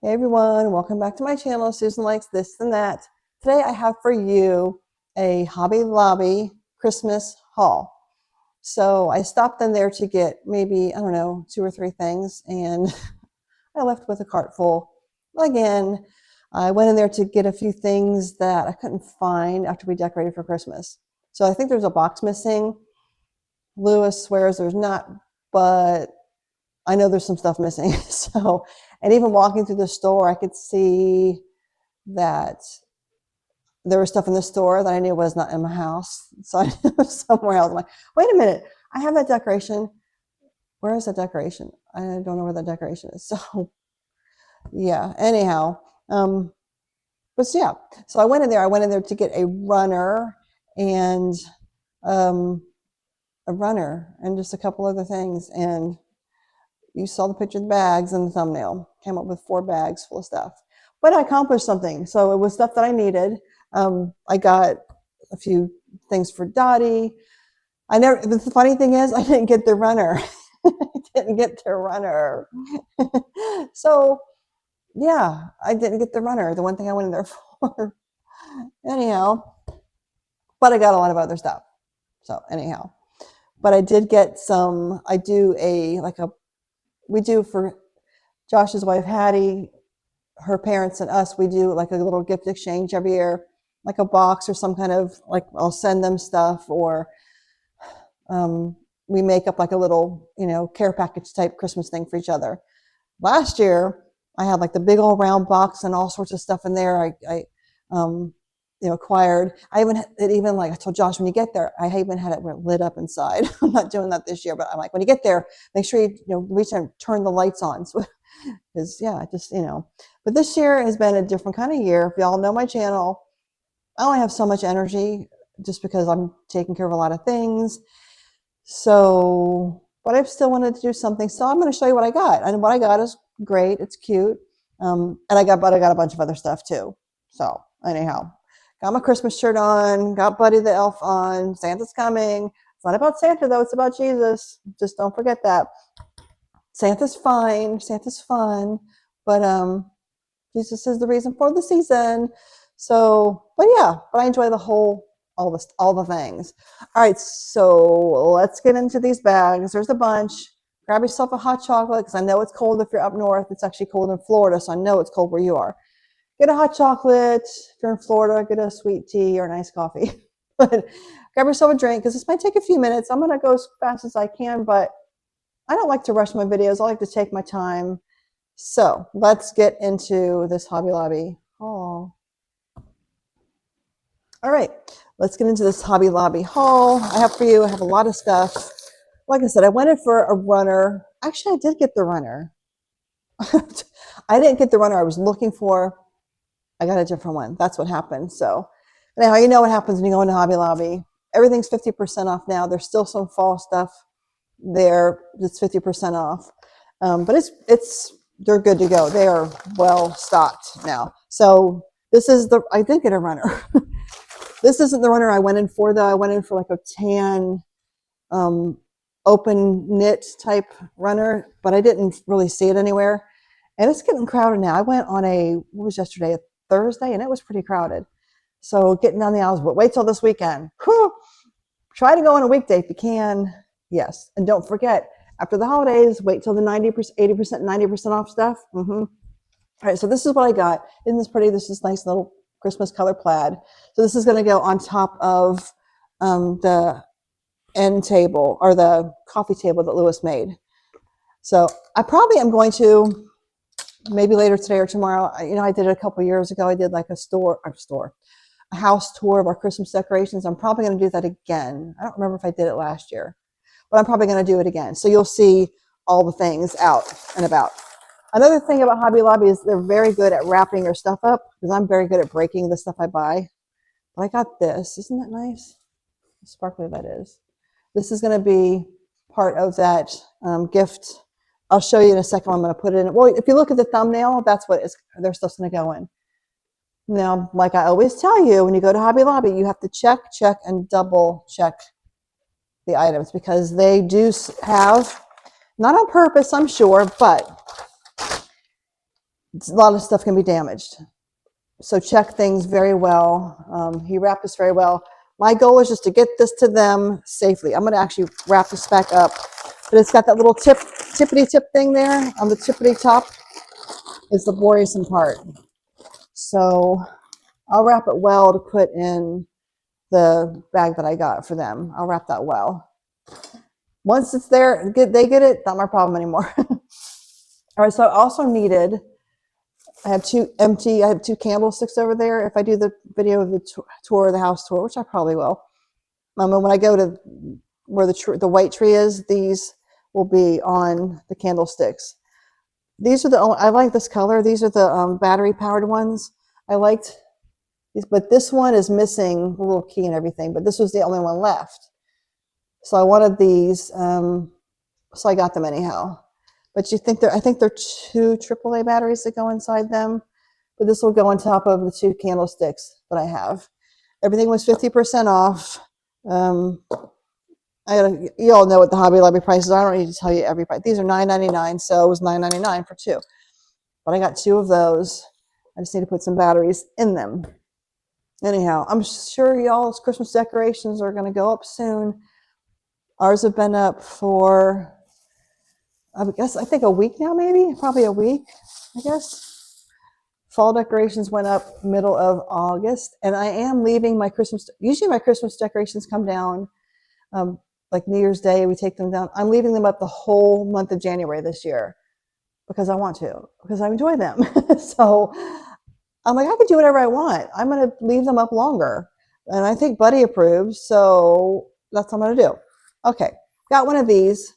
Hey everyone, welcome back to my channel. Susan Likes This and That. Today I have for you a Hobby Lobby Christmas haul. So I stopped in there to get maybe, I don't know, 2 or 3 things, and I left with a cart full. Again, I went in there to get a few things that I couldn't find after we decorated for Christmas. So I think there's a box missing. Lewis swears there's not, but I know there's some stuff missing. So, and even walking through the store, I could see that there was stuff in the store that I knew was not in my house. So I knew it was somewhere else. I'm like, wait a minute, I have that decoration. Where is that decoration? I don't know where that decoration is. So yeah, anyhow, but yeah, so I went in there. I went in there to get a runner and um, just a couple other things. And you saw the picture of the bags in the thumbnail. Came up with 4 bags full of stuff. But I accomplished something. So it was stuff that I needed. I got a few things for Dottie. The funny thing is, I didn't get the runner. I didn't get the runner. So, yeah, I didn't get the runner. The one thing I went in there for. Anyhow, but I got a lot of other stuff. So, anyhow. But I did get some, we do for Josh's wife, Hattie, her parents and us, we do like a little gift exchange every year, like a box or some kind of, like, I'll send them stuff, or we make up like a little, care package type Christmas thing for each other. Last year, I had like the big old round box and all sorts of stuff in there. I acquired. I told Josh, when you get there, I even had it lit up inside. I'm not doing that this year, but I'm like, when you get there, make sure you reach and turn the lights on. So, because yeah, but this year has been a different kind of year. If y'all know my channel, I only have so much energy just because I'm taking care of a lot of things. So, but I've still wanted to do something. So I'm going to show you what I got. And what I got is great. It's cute. And I got a bunch of other stuff too. So anyhow, got my Christmas shirt on, got Buddy the Elf on. Santa's coming. It's not about Santa though. It's about Jesus. Just don't forget that. Santa's fine. Santa's fun. But Jesus is the reason for the season. So, but yeah, but I enjoy all the things. All right, so let's get into these bags. There's a bunch. Grab yourself a hot chocolate, because I know it's cold if you're up north. It's actually cold in Florida, so I know it's cold where you are. Get a hot chocolate. If you're in Florida, get a sweet tea or an iced coffee. But grab yourself a drink, because this might take a few minutes. I'm going to go as fast as I can, but I don't like to rush my videos. I like to take my time. So let's get into this Hobby Lobby haul. All right, let's get into this Hobby Lobby haul I have for you. I have a lot of stuff. Like I said, I went in for a runner. Actually, I did get the runner. I didn't get the runner I was looking for. I got a different one. That's what happened. So anyhow, you know what happens when you go into Hobby Lobby. Everything's 50% off now. There's still some fall stuff there that's 50% off. But they're good to go. They are well stocked now. So I did get a runner. This isn't the runner I went in for though. I went in for like a tan, open knit type runner, but I didn't really see it anywhere. And it's getting crowded now. I went on what was yesterday, a Thursday, and it was pretty crowded. So getting down the aisles, but wait till this weekend. Whew. Try to go on a weekday if you can. Yes. And don't forget, after the holidays, wait till the 90%, 80%, 90% off stuff. All right, so this is what I got. Isn't this pretty? This is nice little Christmas color plaid. So this is going to go on top of the end table, or the coffee table that Lewis made. So I probably am going to, maybe later today or tomorrow. I did it a couple years ago. I did like a house tour of our Christmas decorations. I'm probably going to do that again. I don't remember if I did it last year, but I'm probably going to do it again. So you'll see all the things out and about. Another thing about Hobby Lobby is they're very good at wrapping your stuff up, because I'm very good at breaking the stuff I buy. But I got this. Isn't that nice? How sparkly that is. This is going to be part of that gift. I'll show you in a second. I'm going to put it in. Well, if you look at the thumbnail, that's what their stuff's going to go in. Now, like I always tell you, when you go to Hobby Lobby, you have to check, and double check the items, because they do have, not on purpose, I'm sure, but a lot of stuff can be damaged. So check things very well. He wrapped this very well. My goal is just to get this to them safely. I'm going to actually wrap this back up, but it's got that little tippity tip thing there on the tippity top is the worrisome part. So I'll wrap it well to put in the bag that I got for them. I'll wrap that well. Once it's there, they get it, not my problem anymore. All right, so I also needed, I have two candlesticks over there. If I do the video of the tour of the house tour, which I probably will, when I go to where the white tree is, these will be on the candlesticks. These are the only, I like this color. These are the battery powered ones. I liked these, but this one is missing the little key and everything, but this was the only one left. So I wanted these, so I got them anyhow. But I think they're 2 AAA batteries that go inside them, but this will go on top of the 2 candlesticks that I have. Everything was 50% off. You all know what the Hobby Lobby prices are. I don't need to tell you every price. These are $9.99, so it was $9.99 for 2. But I got 2 of those. I just need to put some batteries in them. Anyhow, I'm sure y'all's Christmas decorations are going to go up soon. Ours have been up for, I think a week now, maybe, probably a week, I guess. Fall decorations went up middle of August, and I am leaving my usually my Christmas decorations come down like New Year's Day, we take them down. I'm leaving them up the whole month of January this year because I want to, because I enjoy them. So I'm like, I can do whatever I want. I'm going to leave them up longer. And I think Buddy approves, so that's what I'm going to do. Okay, got one of these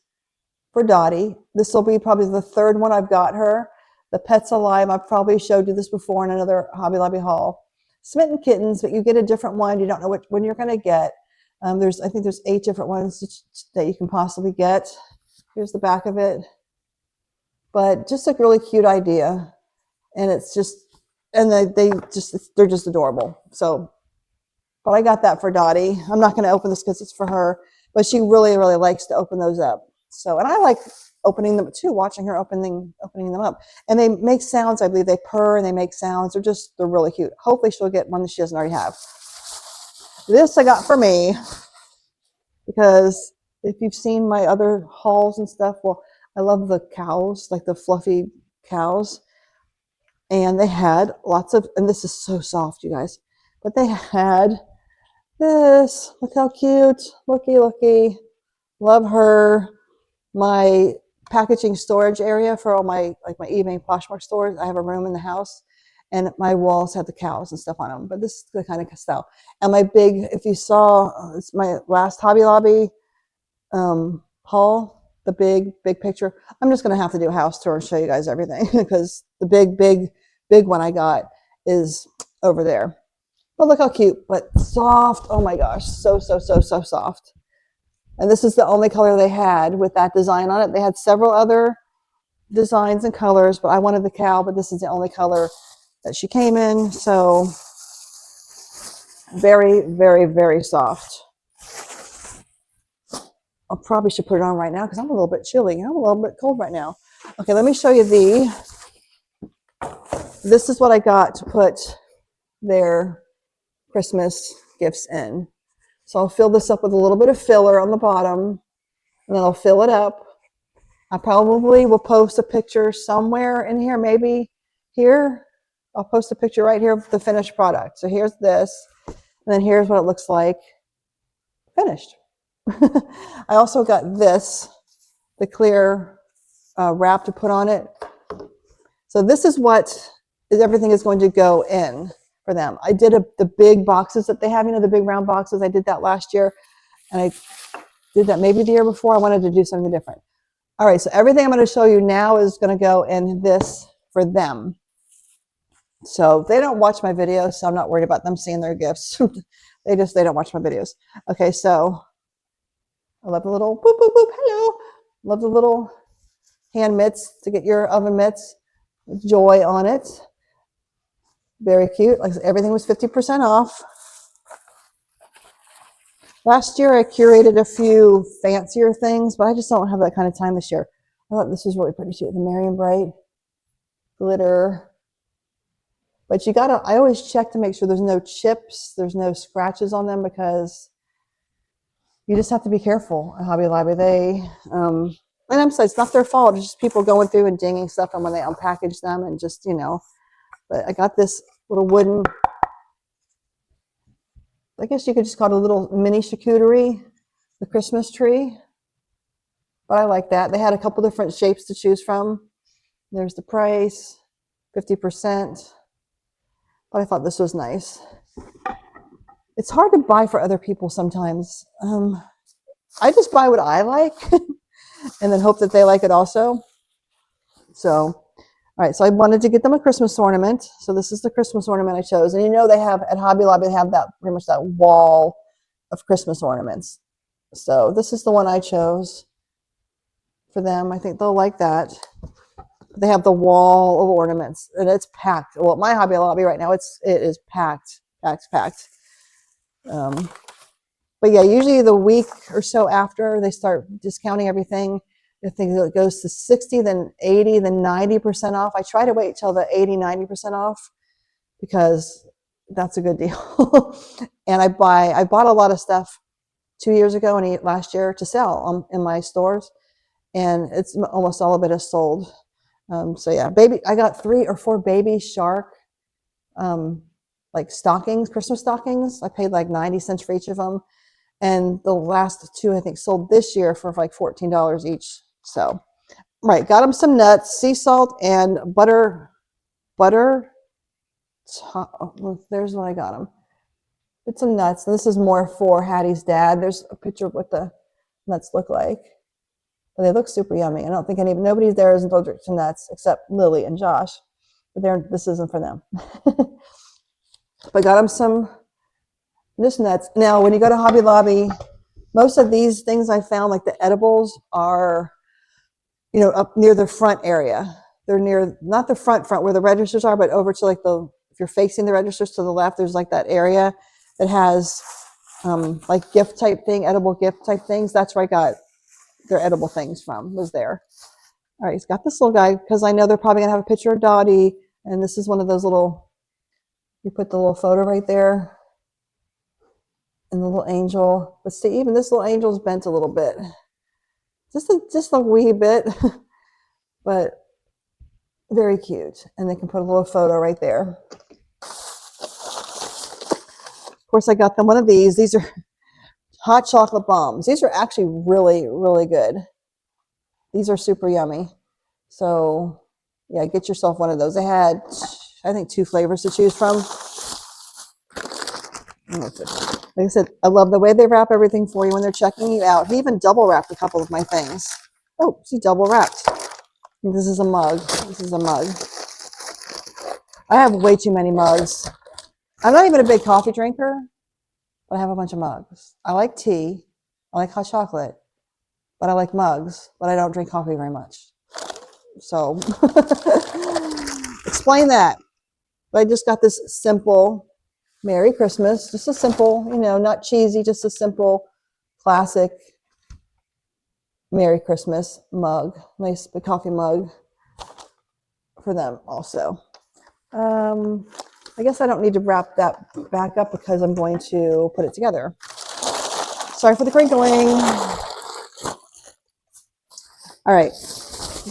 for Dottie. This will be probably the 3rd one I've got her. The Pets Alive, I've probably showed you this before in another Hobby Lobby haul. Smitten Kittens, but you get a different one. You don't know which one you're going to get. I think there's 8 different ones that you can possibly get. Here's the back of it. But just a really cute idea. And it's just, and they're just adorable. So, but I got that for Dottie. I'm not going to open this because it's for her, but she really, really likes to open those up. So, and I like opening them too, watching her opening them up. And they make sounds, I believe they purr and they make sounds. They're really cute. Hopefully she'll get one that she doesn't already have. This I got for me because if you've seen my other hauls and stuff, well, I love the cows, like the fluffy cows. And they had lots of, and this is so soft, you guys, but they had this. Look how cute. Looky, looky. Love her. My packaging storage area for all my eBay and Poshmark stores. I have a room in the house. And my walls have the cows and stuff on them. But this is the kind of style. And my big, if you saw, it's my last Hobby Lobby haul, the big picture. I'm just going to have to do a house tour and show you guys everything because the big one I got is over there. But look how cute, but soft. Oh my gosh, so soft. And this is the only color they had with that design on it. They had several other designs and colors, but I wanted the cow, but this is the only color that she came in. So very, very, very soft. I probably should put it on right now because I'm a little bit chilly. I'm a little bit cold right now. Okay, let me show you this is what I got to put their Christmas gifts in. So I'll fill this up with a little bit of filler on the bottom, and then I'll fill it up. I probably will post a picture somewhere in here, maybe here. I'll post a picture right here of the finished product. So here's this, and then here's what it looks like finished. I also got this, the clear wrap to put on it. So this is what everything is going to go in for them. I did the big boxes that they have, the big round boxes. I did that last year, and I did that maybe the year before. I wanted to do something different. All right, so everything I'm going to show you now is going to go in this for them. So they don't watch my videos, so I'm not worried about them seeing their gifts. they don't watch my videos. Okay, so I love the little boop, boop, boop, hello. Love the little hand mitts to get your oven mitts. Joy on it. Very cute. Like everything was 50% off. Last year I curated a few fancier things, but I just don't have that kind of time this year. I thought this was really pretty too, the Merry and Bright. glitter. But you gotta, I always check to make sure there's no chips, there's no scratches on them, because you just have to be careful at Hobby Lobby. They, and I'm saying it's not their fault. It's just people going through and dinging stuff and when they unpackage them and just, but I got this little wooden, I guess you could just call it a little mini charcuterie, the Christmas tree. But I like that. They had a couple different shapes to choose from. There's the price, 50%. But I thought this was nice. It's hard to buy for other people sometimes. I just buy what I like and then hope that they like it also. So, all right, so I wanted to get them a Christmas ornament. So this is the Christmas ornament I chose. And they have at Hobby Lobby, they have that pretty much that wall of Christmas ornaments. So this is the one I chose for them. I think they'll like that. They have the wall of ornaments and it's packed. Well, at my Hobby Lobby right now, it is packed. But yeah, usually the week or so after they start discounting everything, if it goes to 60, then 80, then 90% off. I try to wait till the 80, 90% off because that's a good deal. And I bought a lot of stuff 2 years ago and last year to sell in my stores, and it's almost all of it is sold. So yeah, I got 3 or 4 baby shark like stockings, Christmas stockings. I paid like 90 cents for each of them. And the last 2, I think, sold this year for like $14 each. So, right, got them some nuts, sea salt, and butter. There's what I got them. It's some nuts. This is more for Hattie's dad. There's a picture of what the nuts look like. But they look super yummy. I don't think nobody's there is allergic to nuts except Lily and Josh. But this isn't for them. But got them some just nuts. Now, when you go to Hobby Lobby, most of these things I found, like the edibles, are, up near the front area. They're near, not the front where the registers are, but over to like if you're facing the registers to the left, there's like that area that has like gift type thing, edible gift type things. That's where I got their edible things from, was there. All right, he's got this little guy because I know they're probably gonna have a picture of Dottie, and this is one of those little, you put the little photo right there and the little angel. But see, even this little angel's bent a little bit, just a wee bit, but very cute. And they can put a little photo right there. Of course, I got them one of these. These are hot chocolate bombs. These are actually really, really good. These are super yummy. So yeah, get yourself one of those. They had, I think, 2 flavors to choose from. Like I said, I love the way they wrap everything for you when they're checking you out. He even double wrapped a couple of my things. Oh, she double wrapped. This is a mug. This is a mug. I have way too many mugs. I'm not even a big coffee drinker, but I have a bunch of mugs. I like tea. I like hot chocolate, but I like mugs, but I don't drink coffee very much. So explain that. But I just got this simple Merry Christmas, just a simple, not cheesy, just a simple classic Merry Christmas mug, nice big coffee mug for them also. I guess I don't need to wrap that back up because I'm going to put it together. Sorry for the crinkling. All right,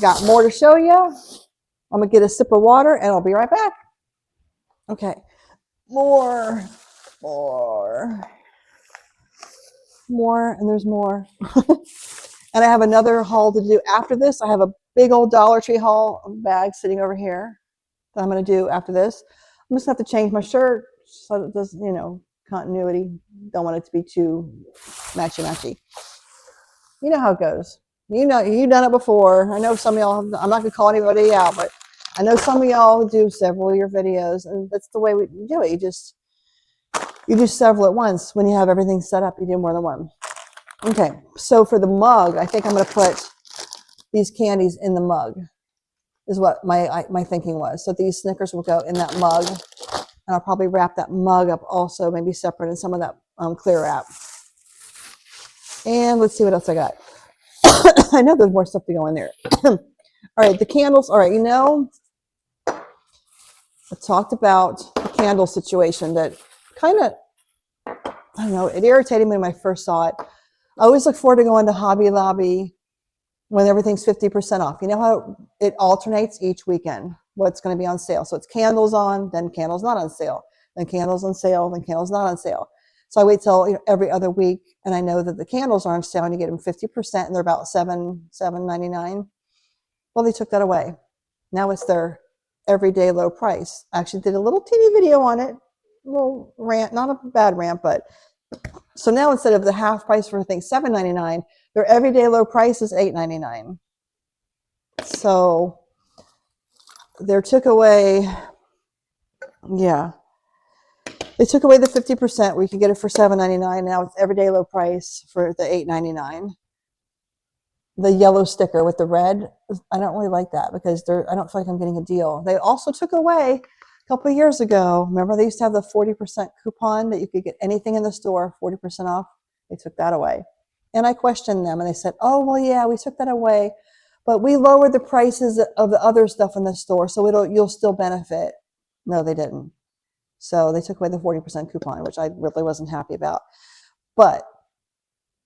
got more to show you. I'm gonna get a sip of water and I'll be right back. Okay, more, and there's more. And I have another haul to do after this. I have a big old Dollar Tree haul bag sitting over here that I'm gonna do after this. I'm just gonna have to change my shirt so it does, continuity. Don't want it to be too matchy. You know how it goes. You've done it before. I know some of y'all, I'm not gonna call anybody out, but I know some of y'all do several of your videos, and that's the way we do it. You do several at once. When you have everything set up, you do more than one. Okay, so for the mug, I think I'm gonna put these candies in the mug, is what my thinking was. So these Snickers will go in that mug, and I'll probably wrap that mug up also, maybe separate in some of that clear wrap. And let's see what else I got. I know there's more stuff to go in there. All right, the candles. All right, I talked about the candle situation that kind of, I don't know, it irritated me when I first saw it. I always look forward to going to Hobby Lobby when everything's 50% off. You know how it alternates each weekend, what's going to be on sale. So it's candles on, then candles not on sale, then candles on sale, then candles not on sale. So I wait till every other week, and I know that the candles are on sale, and you get them 50%, and they're about $7.99. Well, they took that away. Now it's their everyday low price. I actually did a little TV video on it, a little rant, not a bad rant, but so now instead of the half price for things $7.99, their everyday low price is $8.99. So they took away, yeah, they took away the 50% where you could get it for $7.99. Now it's everyday low price for the $8.99. The yellow sticker with the red, I don't really like that because I don't feel like I'm getting a deal. They also took away a couple of years ago. Remember they used to have the 40% coupon that you could get anything in the store, 40% off? They took that away. And I questioned them and they said, oh, well, yeah, we took that away, but we lowered the prices of the other stuff in the store, so you'll still benefit. No, they didn't. So they took away the 40% coupon, which I really wasn't happy about. But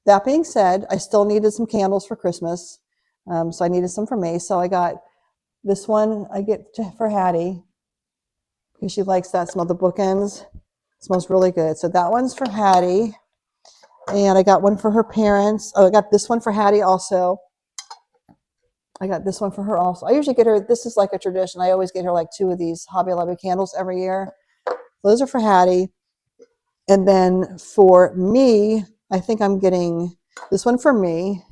that being said, I still needed some candles for Christmas. So I needed some for me. So I got this one I get for Hattie because she likes that smell. The bookends. It smells really good. So that one's for Hattie. And I got one for her parents. Oh, I got this one for Hattie also. I got this one for her also. I usually get her, this is like a tradition. I always get her like 2 of these Hobby Lobby candles every year. Those are for Hattie. And then for me, I think I'm getting this one for me.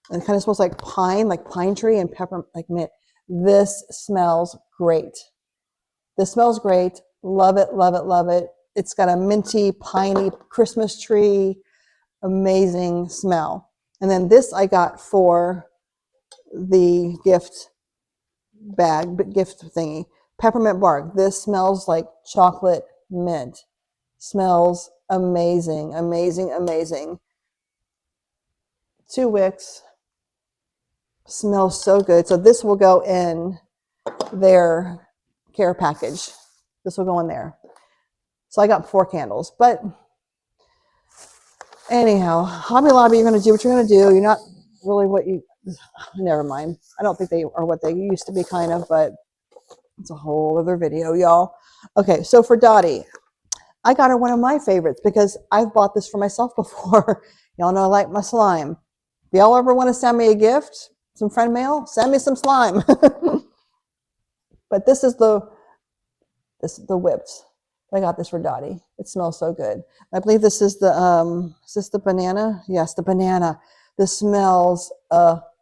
And it kind of smells like pine tree and pepper, like mint. This smells great. This smells great. Love it, love it, love it. It's got a minty, piney Christmas tree, amazing smell. And then this I got for the gift bag, gift thingy. Peppermint bark. This smells like chocolate mint. Smells amazing, amazing, amazing. 2 wicks. Smells so good. So this will go in their care package. This will go in there. So I got 4 candles. But anyhow, Hobby Lobby, you're going to do what you're going to do. You're not really what you... Never mind. I don't think they are what they used to be, kind of, but it's a whole other video, y'all. Okay, so for Dottie, I got her one of my favorites because I've bought this for myself before. Y'all know I like my slime. If y'all ever want to send me a gift, some friend mail, send me some slime. But this is the whipped. I got this for Dottie. It smells so good. I believe this is the banana? Yes, the banana. This smells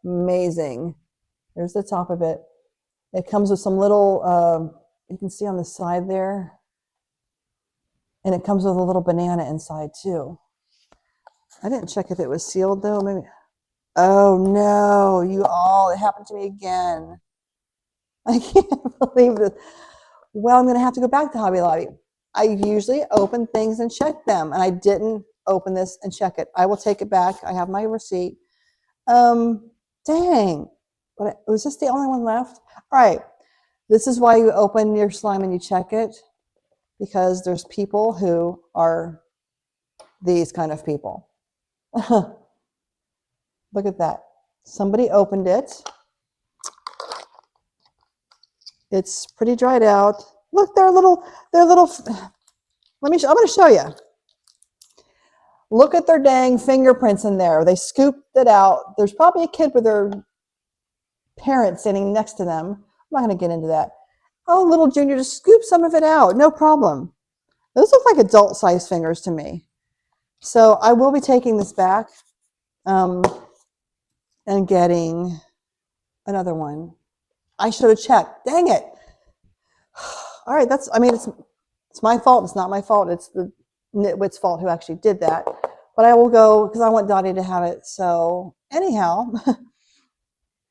amazing. There's the top of it. It comes with some little, you can see on the side there. And it comes with a little banana inside too. I didn't check if it was sealed though. Maybe. Oh no, you all, it happened to me again. I can't believe this. Well, I'm going to have to go back to Hobby Lobby. I usually open things and check them, and I didn't open this and check it. I will take it back. I have my receipt. Dang. But was this the only one left? All right. This is why you open your slime and you check it, because there's people who are these kind of people. Look at that. Somebody opened it. It's pretty dried out. Look, they're little, I'm going to show you. Look at their dang fingerprints in there. They scooped it out. There's probably a kid with their parents sitting next to them. I'm not going to get into that. Oh, little Junior, just scoop some of it out. No problem. Those look like adult-sized fingers to me. So I will be taking this back and getting another one. I should have checked. Dang it. All right, it's my fault. It's not my fault. It's the nitwit's fault who actually did that. But I will go because I want Dottie to have it. So anyhow,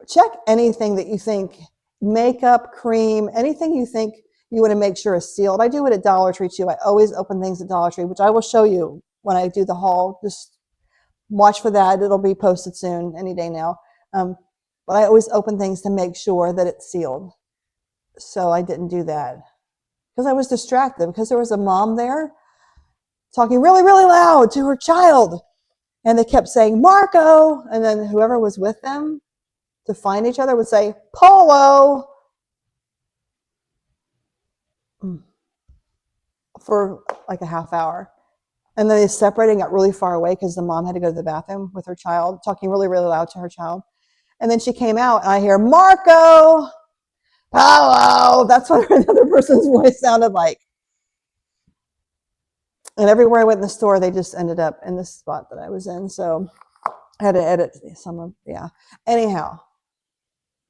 check anything that you think, makeup, cream, anything you think you want to make sure is sealed. I do it at Dollar Tree too. I always open things at Dollar Tree, which I will show you when I do the haul. Just watch for that. It'll be posted soon, any day now. But I always open things to make sure that it's sealed. So I didn't do that. because I was distracted because there was a mom there talking really, really loud to her child. And they kept saying, Marco. And then whoever was with them to find each other would say, Polo, for like a half hour. And then they separated and got really far away because the mom had to go to the bathroom with her child, talking really, really loud to her child. And then she came out and I hear, Marco, Polo. That's what another person's voice sounded like. And everywhere I went in the store, they just ended up in the spot that I was in. So I had to edit some of, yeah. Anyhow,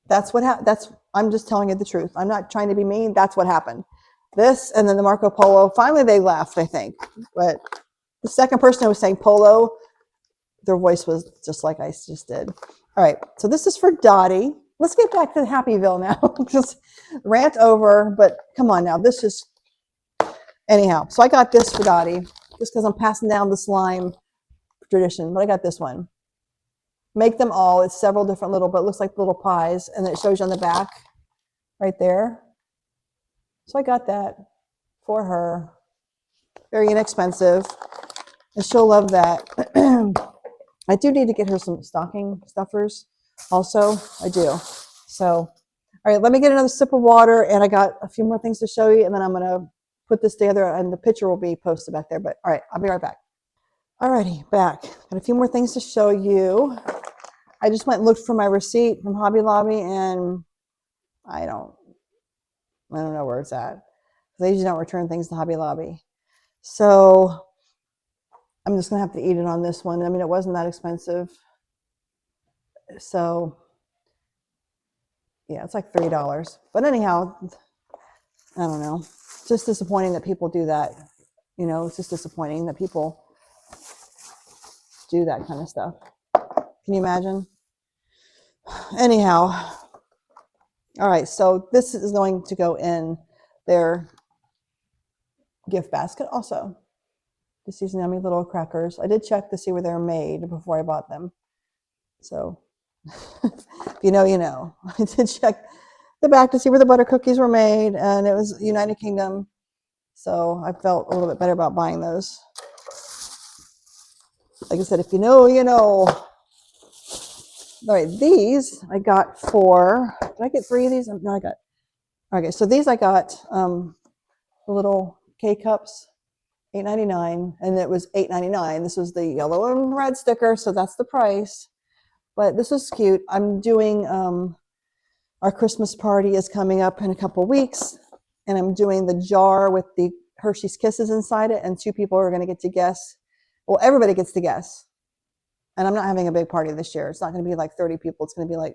that's what happened. I'm just telling you the truth. I'm not trying to be mean. That's what happened. This and then the Marco Polo, finally they left, I think. But the second person who was saying Polo, their voice was just like I just did. All right, so this is for Dottie. Let's get back to Happyville now. Just rant over, but come on now. This is, anyhow. So I got this for Dottie, just because I'm passing down the slime tradition, but I got this one. Make them all. It's several different little, but it looks like little pies, and it shows you on the back right there. So I got that for her. Very inexpensive, and she'll love that. I do need to get her some stocking stuffers also. I do. So, all right, let me get another sip of water, and I got a few more things to show you, and then I'm going to put this together, and the picture will be posted back there. But all right, I'll be right back. All righty, back. Got a few more things to show you. I just went and looked for my receipt from Hobby Lobby, and I don't know where it's at. They usually don't return things to Hobby Lobby. So I'm just going to have to eat it on this one. I mean, it wasn't that expensive. So yeah, it's like $3. But anyhow, I don't know. It's just disappointing that people do that. You know, it's just disappointing that people do that kind of stuff. Can you imagine? Anyhow, all right, so this is going to go in their gift basket also. Just these yummy little crackers. I did check to see where they're made before I bought them. So if you know, you know. I did check the back to see where the butter cookies were made, and it was United Kingdom. So I felt a little bit better about buying those. Like I said, if you know, you know. All right, these I got for, did I get 3 of these? No, I got, okay, so these I got the little K-cups, $8.99, and it was $8.99. This was the yellow and red sticker, so that's the price. But this is cute. I'm doing, our Christmas party is coming up in a couple weeks, and I'm doing the jar with the Hershey's Kisses inside it, and 2 people are going to get to guess. Well, everybody gets to guess. And I'm not having a big party this year. It's not going to be like 30 people. It's going to be like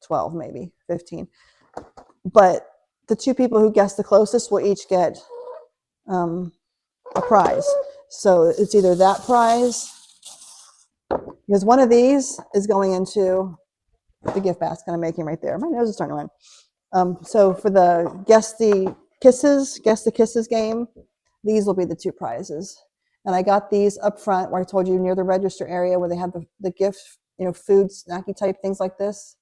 12, maybe 15. But the 2 people who guess the closest will each get a prize. So it's either that prize, because one of these is going into the gift basket I'm making right there. My nose is starting to run. So for the Guess the Kisses game, these will be the 2 prizes. And I got these up front where I told you near the register area where they have the gift, you know, food, snacky type things like this.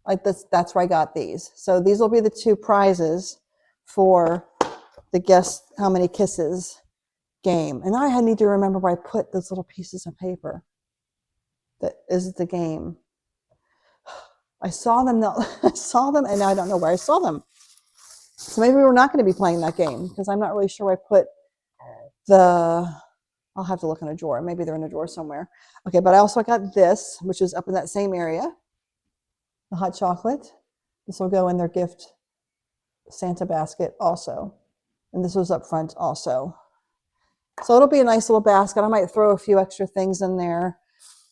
Like this, that's where I got these. So these will be the 2 prizes for the Guess How Many Kisses game. And I need to remember where I put those little pieces of paper. That is the game. I saw them, and now I don't know where I saw them. So maybe we're not going to be playing that game because I'm not really sure where I put I'll have to look in a drawer. Maybe they're in a drawer somewhere. Okay, but I also got this, which is up in that same area. The hot chocolate. This will go in their gift Santa basket also. And this was up front also. So it'll be a nice little basket. I might throw a few extra things in there.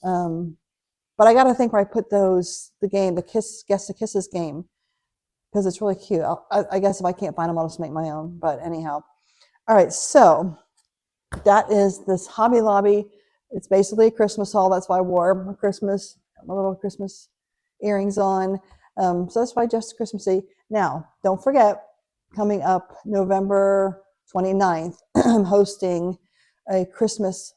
But I got to think where I put those, the game, the Guess the Kisses game, because it's really cute. I guess if I can't find them, I'll just make my own. But anyhow. All right, so that is this Hobby Lobby. It's basically a Christmas haul. That's why I wore my little Christmas earrings on. So that's why just Christmassy. Now, don't forget, coming up November 29th, I'm hosting a Christmas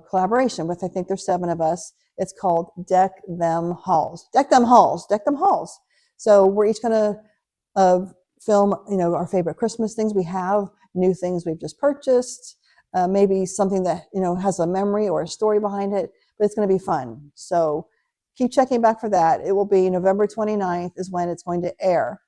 collaboration with, I think there's 7 of us. It's called Deck Them Halls. Deck Them Halls. Deck Them Halls. So we're each going to film, our favorite Christmas things we have, new things we've just purchased, maybe something that, has a memory or a story behind it, but it's going to be fun. So keep checking back for that. It will be November 29th is when it's going to air.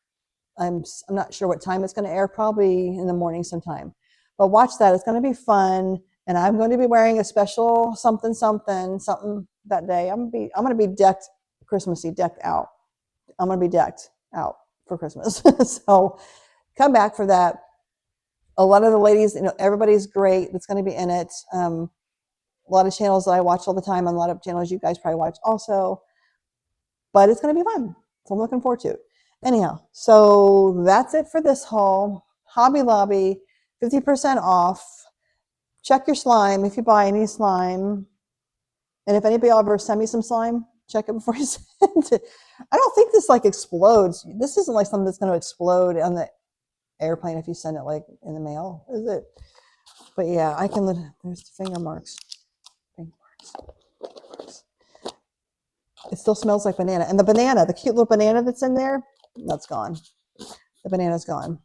I'm not sure what time it's going to air, probably in the morning sometime. But watch that. It's going to be fun. And I'm going to be wearing a special something that day. I'm going to be decked, Christmassy, decked out. I'm going to be decked out for Christmas. So come back for that. A lot of the ladies, everybody's great that's going to be in it. A lot of channels that I watch all the time, and a lot of channels you guys probably watch also. But it's going to be fun. So I'm looking forward to it. Anyhow, so that's it for this haul. Hobby Lobby, 50% off. Check your slime if you buy any slime. And if anybody will ever send me some slime, check it before you send it. I don't think this explodes. This isn't like something that's going to explode on the airplane if you send it in the mail, is it? But yeah, I can, there's the finger marks. It still smells like banana. And the cute little banana that's in there, that's gone. The banana's gone.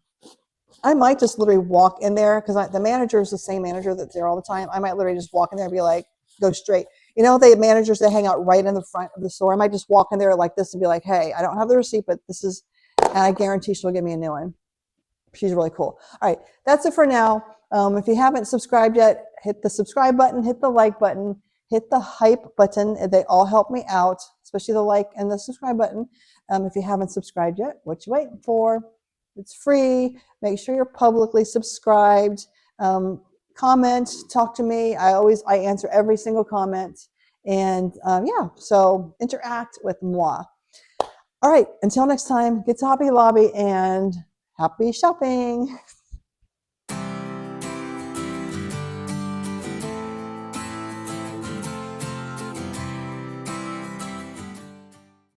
I might just literally walk in there because the manager is the same manager that's there all the time. I might literally just walk in there and be like, go straight. They have managers that hang out right in the front of the store. I might just walk in there like this and be like, hey, I don't have the receipt, but this is, and I guarantee she'll give me a new one. She's really cool. All right, that's it for now. If you haven't subscribed yet, hit the subscribe button, hit the like button, hit the hype button. They all help me out, especially the like and the subscribe button. If you haven't subscribed yet, what you waiting for? It's free. Make sure you're publicly subscribed. Comment, talk to me. I answer every single comment. And yeah, so interact with moi. All right, until next time, get to Hobby Lobby and happy shopping.